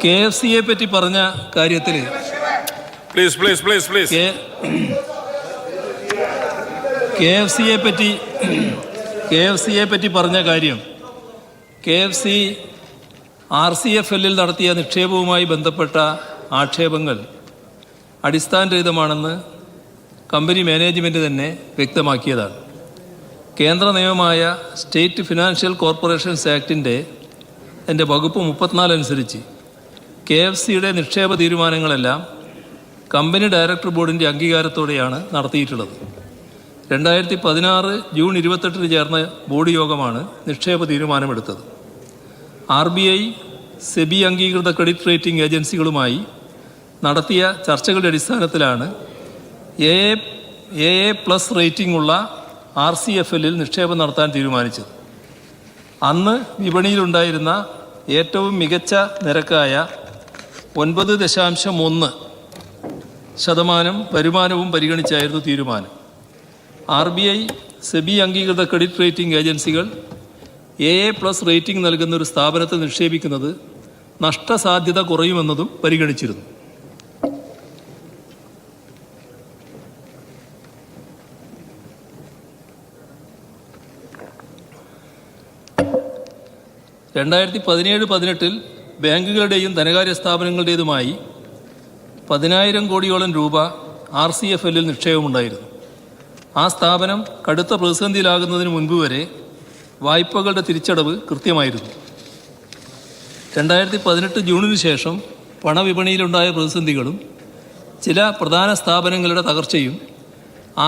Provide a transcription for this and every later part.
KFCയെ പറ്റി പറഞ്ഞ കാര്യത്തിൽ KFCയെ പറ്റി പറഞ്ഞ കാര്യം KFC RCFLൽ നടത്തിയ നിക്ഷേപവുമായി ബന്ധപ്പെട്ട ആക്ഷേപങ്ങൾ അടിസ്ഥാനരഹിതമാണെന്ന് കമ്പനി മാനേജ്മെൻറ്റ് തന്നെ വ്യക്തമാക്കിയതാണ്. കേന്ദ്ര നിയമമായ സ്റ്റേറ്റ് ഫിനാൻഷ്യൽ കോർപ്പറേഷൻസ് ആക്ടിൻ്റെ വകുപ്പ് 34 അനുസരിച്ച് KFCയുടെ നിക്ഷേപ തീരുമാനങ്ങളെല്ലാം കമ്പനി ഡയറക്ടർ ബോർഡിൻ്റെ അംഗീകാരത്തോടെയാണ് നടത്തിയിട്ടുള്ളത്. 2016 ജൂൺ 28 ചേർന്ന ബോർഡ് യോഗമാണ് നിക്ഷേപ തീരുമാനമെടുത്തത്. RBI, സെബി അംഗീകൃത ക്രെഡിറ്റ് റേറ്റിംഗ് ഏജൻസികളുമായി നടത്തിയ ചർച്ചകളുടെ അടിസ്ഥാനത്തിലാണ് AA+ റേറ്റിംഗ് ഉള്ള RCFLൽ നിക്ഷേപം നടത്താൻ തീരുമാനിച്ചത്. അന്ന് വിപണിയിലുണ്ടായിരുന്ന ഏറ്റവും മികച്ച നിരക്കായ 9.1% വരുമാനവും പരിഗണിച്ചായിരുന്നു തീരുമാനം. RBI, സെബി അംഗീകൃത ക്രെഡിറ്റ് റേറ്റിംഗ് ഏജൻസികൾ AA+ റേറ്റിംഗ് നൽകുന്ന ഒരു സ്ഥാപനത്തിൽ നിക്ഷേപിക്കുന്നത് നഷ്ടസാധ്യത കുറയുമെന്നതും പരിഗണിച്ചിരുന്നു. രണ്ടായിരത്തി 17-18 ബാങ്കുകളുടെയും ധനകാര്യ സ്ഥാപനങ്ങളുടേതുമായി 10,000 കോടിയോളം രൂപ RCFLൽ നിക്ഷേപമുണ്ടായിരുന്നു. ആ സ്ഥാപനം കടുത്ത പ്രതിസന്ധിയിലാകുന്നതിന് മുൻപ് വരെ വായ്പകളുടെ തിരിച്ചടവ് കൃത്യമായിരുന്നു. 2018 ജൂണിന് ശേഷം പണവിപണിയിലുണ്ടായ പ്രതിസന്ധികളും ചില പ്രധാന സ്ഥാപനങ്ങളുടെ തകർച്ചയും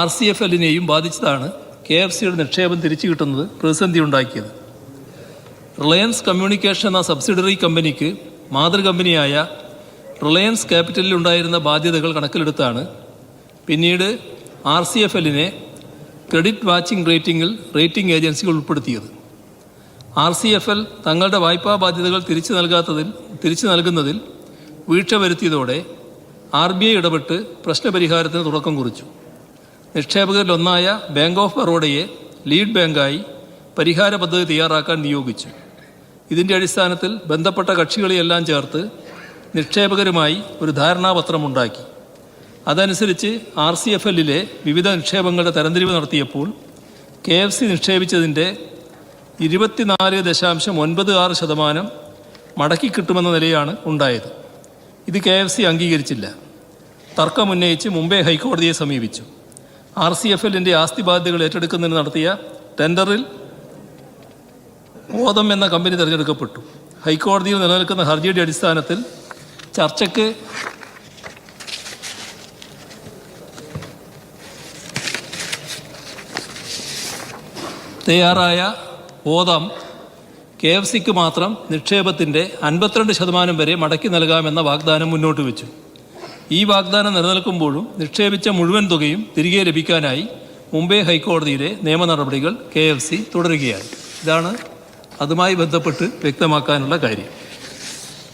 RCFLനെയും ബാധിച്ചതാണ് KFCയുടെ നിക്ഷേപം തിരിച്ചു കിട്ടുന്നത് പ്രതിസന്ധി ഉണ്ടാക്കിയത്. റിലയൻസ് കമ്മ്യൂണിക്കേഷൻ എന്ന സബ്സിഡറി കമ്പനിക്ക് മാതൃകമ്പനിയായ റിലയൻസ് ക്യാപിറ്റലിൽ ഉണ്ടായിരുന്ന ബാധ്യതകൾ കണക്കിലെടുത്താണ് പിന്നീട് RCFLനെ ക്രെഡിറ്റ് വാച്ചിങ് റേറ്റിംഗ് ഏജൻസികൾ ഉൾപ്പെടുത്തിയത്. RCFL തങ്ങളുടെ വായ്പാ ബാധ്യതകൾ തിരിച്ചു നൽകുന്നതിൽ വീഴ്ച വരുത്തിയതോടെ RBI ഇടപെട്ട് പ്രശ്നപരിഹാരത്തിന് തുടക്കം കുറിച്ചു. നിക്ഷേപകരിലൊന്നായ ബാങ്ക് ഓഫ് ബറോഡയെ ലീഡ് ബാങ്കായി പരിഹാര പദ്ധതി തയ്യാറാക്കാൻ നിയോഗിച്ചു. ഇതിൻ്റെ അടിസ്ഥാനത്തിൽ ബന്ധപ്പെട്ട കക്ഷികളെയെല്ലാം ചേർത്ത് നിക്ഷേപകരുമായി ഒരു ധാരണാപത്രമുണ്ടാക്കി. അതനുസരിച്ച് RCFLലെ വിവിധ നിക്ഷേപങ്ങളുടെ തരംതിരിവ് നടത്തിയപ്പോൾ KFC നിക്ഷേപിച്ചതിൻ്റെ 24.96% മടക്കി കിട്ടുമെന്ന നിലയാണ് ഉണ്ടായത്. ഇത് KFC അംഗീകരിച്ചില്ല. തർക്കമുന്നയിച്ച് മുംബൈ ഹൈക്കോടതിയെ സമീപിച്ചു. RCFLൻ്റെ ആസ്തി ബാധ്യതകൾ ഏറ്റെടുക്കുന്നതിന് നടത്തിയ ടെൻഡറിൽ ഓതം എന്ന കമ്പനി തിരഞ്ഞെടുക്കപ്പെട്ടു. ഹൈക്കോടതിയിൽ നിലനിൽക്കുന്ന ഹർജിയുടെ അടിസ്ഥാനത്തിൽ ചർച്ചയ്ക്ക് തയ്യാറായ ഓതം KFCക്ക് മാത്രം നിക്ഷേപത്തിൻ്റെ 52% വരെ മടക്കി നൽകാമെന്ന വാഗ്ദാനം മുന്നോട്ട് വെച്ചു. ഈ വാഗ്ദാനം നിലനിൽക്കുമ്പോഴും നിക്ഷേപിച്ച മുഴുവൻ തുകയും തിരികെ ലഭിക്കാനായി മുംബൈ ഹൈക്കോടതിയിലെ നിയമ നടപടികൾ KFC തുടരുകയാണ്. ഇതാണ് അതുമായി ബന്ധപ്പെട്ട് വ്യക്തമാക്കാനുള്ള കാര്യം.